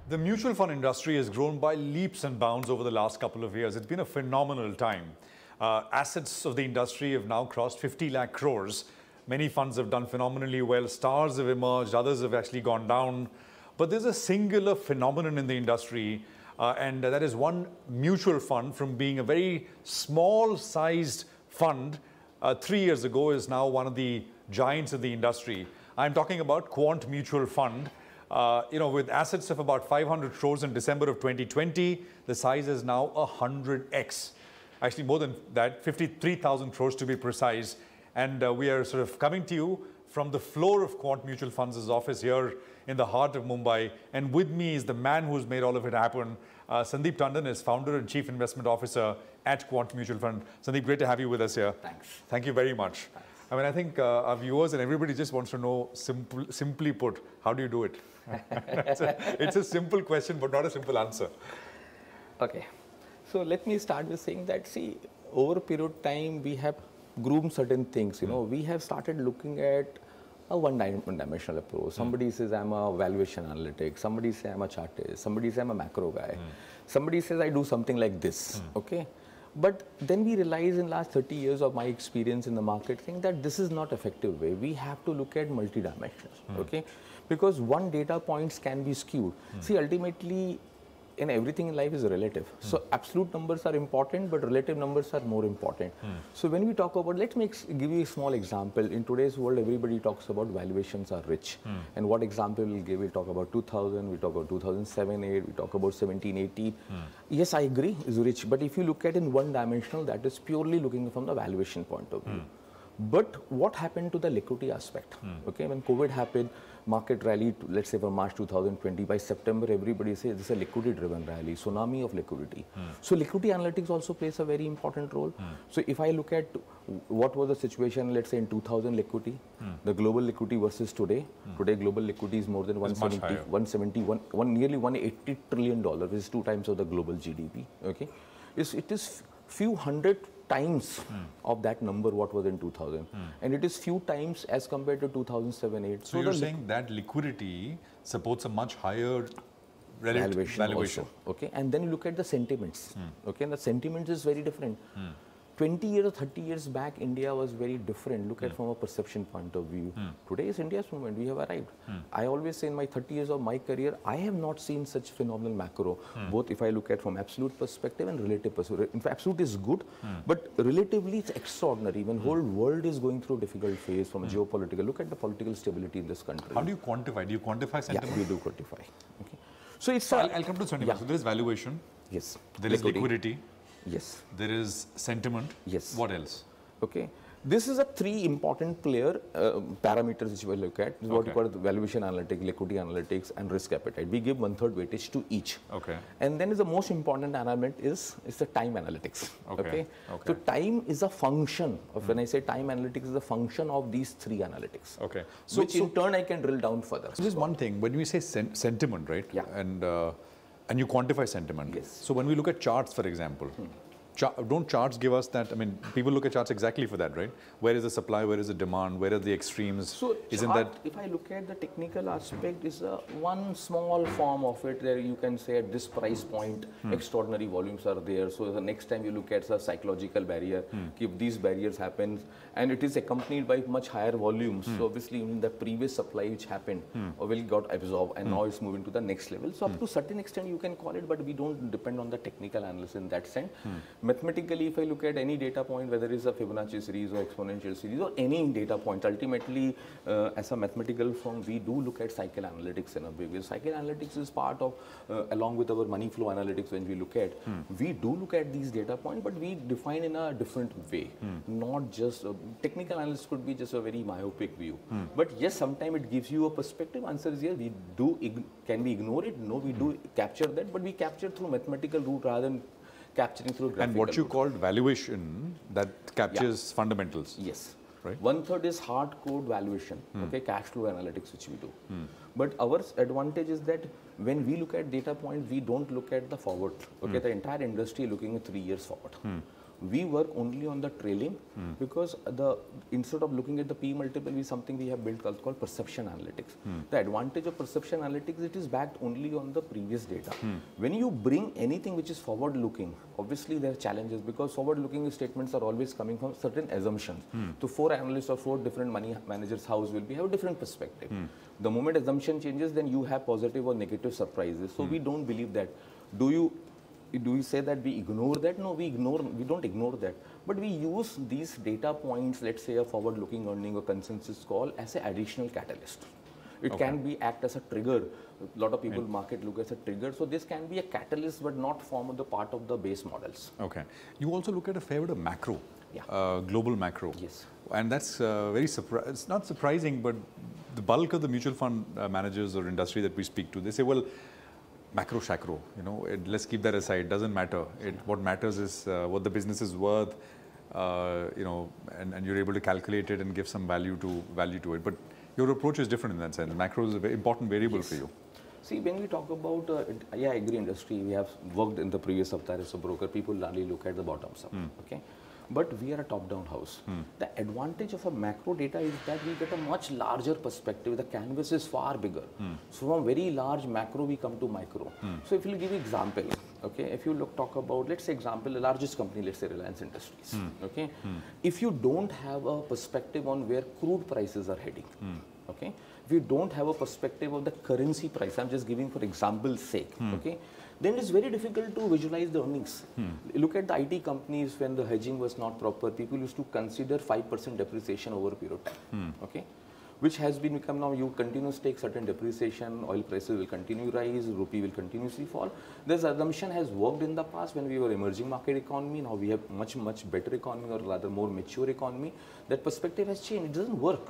The mutual fund industry has grown by leaps and bounds over the last couple of years. It's been a phenomenal time. Assets of the industry have now crossed 50 lakh crores. Many funds have done phenomenally well. Stars have emerged, others have actually gone down. But there's a singular phenomenon in the industry, and that is one mutual fund from being a very small-sized fund 3 years ago is now one of the giants of the industry. I'm talking about Quant Mutual Fund. With assets of about 500 crores in December of 2020, the size is now 100x. Actually, more than that, 53,000 crores to be precise. And we are sort of coming to you from the floor of Quant Mutual Funds' office here in the heart of Mumbai. And with me is the man who's made all of it happen. Sandeep Tandon is founder and chief investment officer at Quant Mutual Fund. Sandeep, great to have you with us here. Thanks. Thank you very much. Thanks. I mean, I think our viewers and everybody just wants to know, simply put, how do you do it? It's a simple question, but not a simple answer. Okay. So let me start with saying that, see, over a period of time, we have groomed certain things. We have started looking at a one-dimensional approach. Somebody says, I'm a valuation analytic. Somebody says, I'm a chartist. Somebody says, I'm a macro guy. Somebody says, I do something like this. Okay. But then we realize in last 30 years of my experience in the market thing that this is not effective way. We have to look at multi-dimensions, okay? Because one data points can be skewed. See, ultimately, in everything in life is relative. So absolute numbers are important, but relative numbers are more important. So when we talk about, let me give you a small example. In today's world, everybody talks about valuations are rich. And what example we'll give? We'll talk about 2000, we talk about 2007, 8, we talk about 17, 18. Yes, I agree, is rich. But if you look at in one dimensional, that is purely looking from the valuation point of view. But what happened to the liquidity aspect? Okay, when COVID happened, market rallied, let's say for March 2020, by September, everybody says this is a liquidity-driven rally, tsunami of liquidity. So liquidity analytics also plays a very important role. So if I look at what was the situation, let's say in 2000 liquidity, the global liquidity versus today, today global liquidity is more than 170, nearly $180 trillion, which is 2 times of the global GDP. Okay, it is few hundred times of that number what was in 2000, and it is few times as compared to 2007-8. So you're saying that liquidity supports a much higher valuation. Also, okay, and then you look at the sentiments. Okay, and the sentiments is very different. 20 years or 30 years back, India was very different. Look at from a perception point of view. Today is India's moment. We have arrived. I always say in my 30 years of my career, I have not seen such phenomenal macro. Both if I look at from absolute perspective and relative perspective. In fact, absolute is good, but relatively it's extraordinary. When whole world is going through a difficult phase from a geopolitical, look at the political stability in this country. How do you quantify? Do you quantify sentiment? Yeah, we do quantify. Okay. So it's I'll come to sentiment. Yeah. So there is valuation. Yes. There is liquidity. Yes. There is sentiment. Yes. What else? Okay. This is a 3 important parameters which we look at. This is what we call the valuation analytics, liquidity analytics, and risk appetite. We give 1/3 weightage to each. Okay. And then is the most important element is the time analytics. Okay. So time is a function of, when I say time analytics is a function of these 3 analytics. Okay. So which in turn I can drill down further. So just one thing, when we say sentiment, right? Yeah. And you quantify sentiment. Yes. So when we look at charts, for example, don't charts give us that? I mean, people look at charts exactly for that, right? Where is the supply? Where is the demand? Where are the extremes? So isn't chart, that? if I look at the technical aspect, is one small form of it. There you can say at this price point, extraordinary volumes are there. So the next time you look at the psychological barrier, if these barriers happen, and it is accompanied by much higher volumes. So obviously, in the previous supply which happened, will got absorbed, and now it's moving to the next level. So up to certain extent you can call it, but we don't depend on the technical analysis in that sense. Mathematically, if I look at any data point, whether it's a Fibonacci series or exponential series or any data point, ultimately, as a mathematical firm, we do look at cycle analytics in a big way. Cycle analytics is part of, along with our money flow analytics, when we look at, we do look at these data points, but we define in a different way. Not just, technical analysis could be just a very myopic view. But yes, sometimes it gives you a perspective. Answer is yes, we do, can we ignore it? No, we do capture that, but we capture through mathematical route rather than capturing through graphical. And what you called valuation, that captures fundamentals. Yes. Right. 1/3 is hard code valuation, okay, cash flow analytics, which we do. But our advantage is that when we look at data points, we don't look at the forward. Okay, the entire industry looking at 3 years forward. We work only on the trailing because instead of looking at the P multiple, is something we have built called perception analytics. The advantage of perception analytics, it is backed only on the previous data. When you bring anything which is forward looking, obviously there are challenges because forward looking statements are always coming from certain assumptions. So 4 analysts or 4 different money managers house will have a different perspective. The moment assumption changes, then you have positive or negative surprises. So we don't believe that. Do you say that we ignore that? No, we don't ignore that. But we use these data points, let's say a forward-looking earning or consensus call, as an additional catalyst. It can be act as a trigger. A lot of people market look as a trigger. So this can be a catalyst, but not form the part of the base models. Okay. You also look at a fair bit of macro, global macro. Yes. And that's it's not surprising, but the bulk of the mutual fund managers or industry that we speak to, they say, well, macro shacro, let's keep that aside. Doesn't matter. What matters is what the business is worth, and you're able to calculate it and give some value to it. But your approach is different in that sense. Macro is a very important variable for you. See, when we talk about, agri industry, we have worked in the previous avatar as a broker. People only look at the bottoms up. Okay. But we are a top-down house. The advantage of a macro data is that we get a much larger perspective. The canvas is far bigger. So from very large macro, we come to micro. So if you give you example, okay, if you talk about, let's say example, the largest company, let's say Reliance Industries, okay, if you don't have a perspective on where crude prices are heading, okay, if you don't have a perspective of the currency price, I'm just giving for example's sake, okay, then it's very difficult to visualize the earnings. Look at the IT companies when the hedging was not proper. People used to consider 5% depreciation over a period of time, okay, which has become now you continuously take certain depreciation, oil prices will continue rise, rupee will continuously fall. This assumption has worked in the past when we were emerging market economy. Now we have much better economy, or rather more mature economy. That perspective has changed. It doesn't work.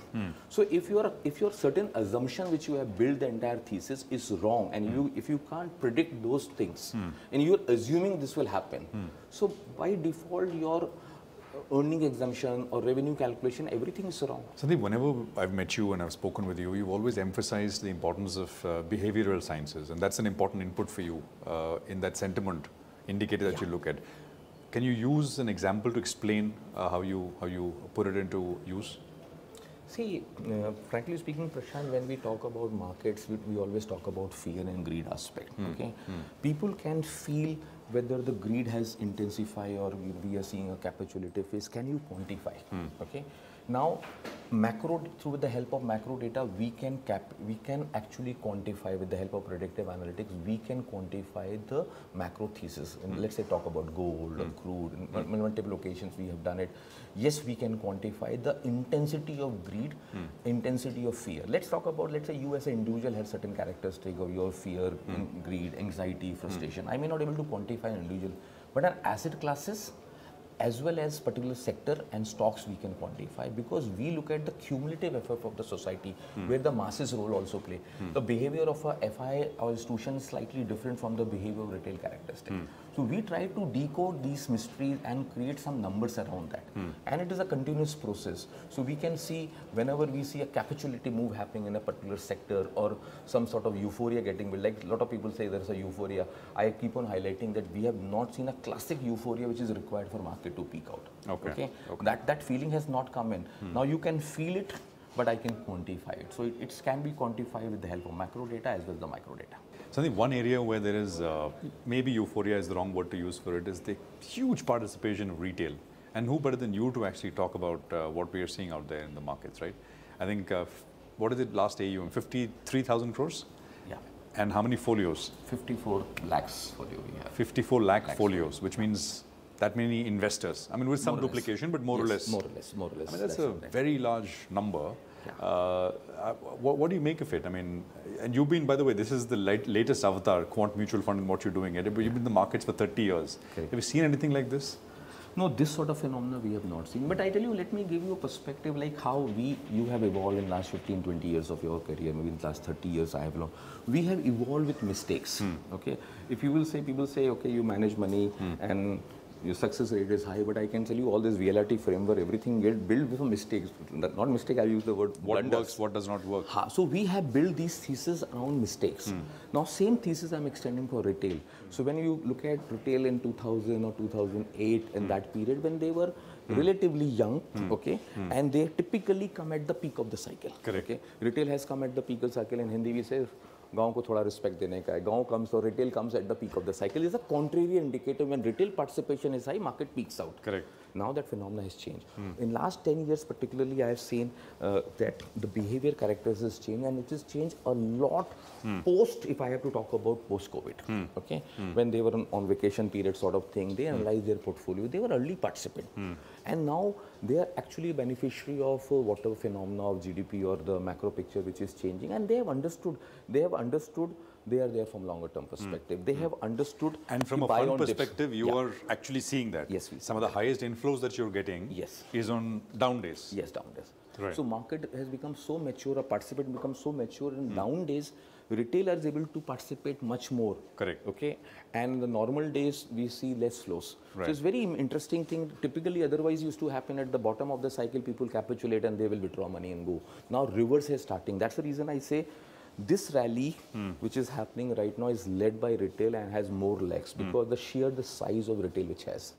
So if your certain assumption which you have built the entire thesis is wrong, and if you can't predict those things, and you're assuming this will happen, so by default your earning assumption or revenue calculation, everything is wrong. Sandeep, whenever I've met you and I've spoken with you, you've always emphasized the importance of behavioral sciences, and that's an important input for you in that sentiment indicator that you look at. Can you use an example to explain how you put it into use? See, frankly speaking, Prashant, when we talk about markets, we always talk about fear and greed aspect. Okay, people can feel whether the greed has intensified or we are seeing a capitulative phase. Can you quantify? Okay, now macro, through the help of macro data, we can actually quantify with the help of predictive analytics. We can quantify the macro thesis. And let's say talk about gold or crude. In multiple occasions we have done it. Yes, we can quantify the intensity of greed, intensity of fear. Let's talk about, let's say you as an individual have certain characteristics of your fear, greed, anxiety, frustration. I may not be able to quantify an individual, but an asset classes as well as particular sector and stocks we can quantify, because we look at the cumulative effort of the society where the masses role also play. The behavior of a FI or institution is slightly different from the behavior of retail characteristic. So we try to decode these mysteries and create some numbers around that. And it is a continuous process. So we can see whenever we see a capitulative move happening in a particular sector or some sort of euphoria getting built, like a lot of people say there's a euphoria. I keep on highlighting that we have not seen a classic euphoria which is required for market to peak out. Okay. That feeling has not come in. Now you can feel it, but I can quantify it. So it can be quantified with the help of macro data as well as the micro data. So I think one area where there is, maybe euphoria is the wrong word to use for it, is the huge participation of retail. And who better than you to actually talk about what we are seeing out there in the markets, right? I think, what is it last AUM? 53,000 crores? Yeah. And how many folios? 54 lakhs folio we have. 54 lakh folios, which means that many investors. I mean, with some duplication, but more or less. More or less. I mean, that's a very large number. Yeah. What do you make of it? I mean, and you've been, by the way, this is the latest avatar, Quant Mutual Fund, and what you're doing. But you've been in the markets for 30 years. Okay. Have you seen anything like this? No, this sort of phenomena we have not seen. But I tell you, let me give you a perspective like how you have evolved in the last 15, 20 years of your career, maybe in the last 30 years I have learned. We have evolved with mistakes. Okay, if you will say, people say, okay, you manage money and your success rate is high, but I can tell you all this VLRT framework, everything get built with mistakes. Not mistake, I use the word What blunders. works, what does not work? So we have built these theses around mistakes. Now same thesis I'm extending for retail. So when you look at retail in 2000 or 2008, in that period when they were relatively young, okay, and they typically come at the peak of the cycle. Correct. Okay, retail has come at the peak of the cycle. In Hindi we say, गांव को थोड़ा respect देने का है. गांव comes or retail comes at the peak of the cycle. It's a contrary indicator. When retail participation is high, market peaks out. Correct. Now that phenomena has changed. In last 10 years particularly, I have seen that the behavior characters has changed, and it has changed a lot post, if I have to talk about post-COVID. Okay, when they were on vacation period sort of thing, they analyzed their portfolio. They were early participant. And now they are actually beneficiary of whatever phenomena of GDP or the macro picture which is changing, and they have understood they are there from longer term perspective. They have understood. And from a fund perspective, you are actually seeing that. Yes, some of the highest inflows that you're getting is on down days. Yes, down days. Right. So market has become so mature, a participant becomes so mature in down days, retailer is able to participate much more. Correct. Okay. And in the normal days, we see less flows. Right. So it's very interesting thing. Typically, otherwise used to happen at the bottom of the cycle, people capitulate and they will withdraw money and go. Now reverse is starting. That's the reason I say this rally, which is happening right now, is led by retail and has more legs because the size of retail which has.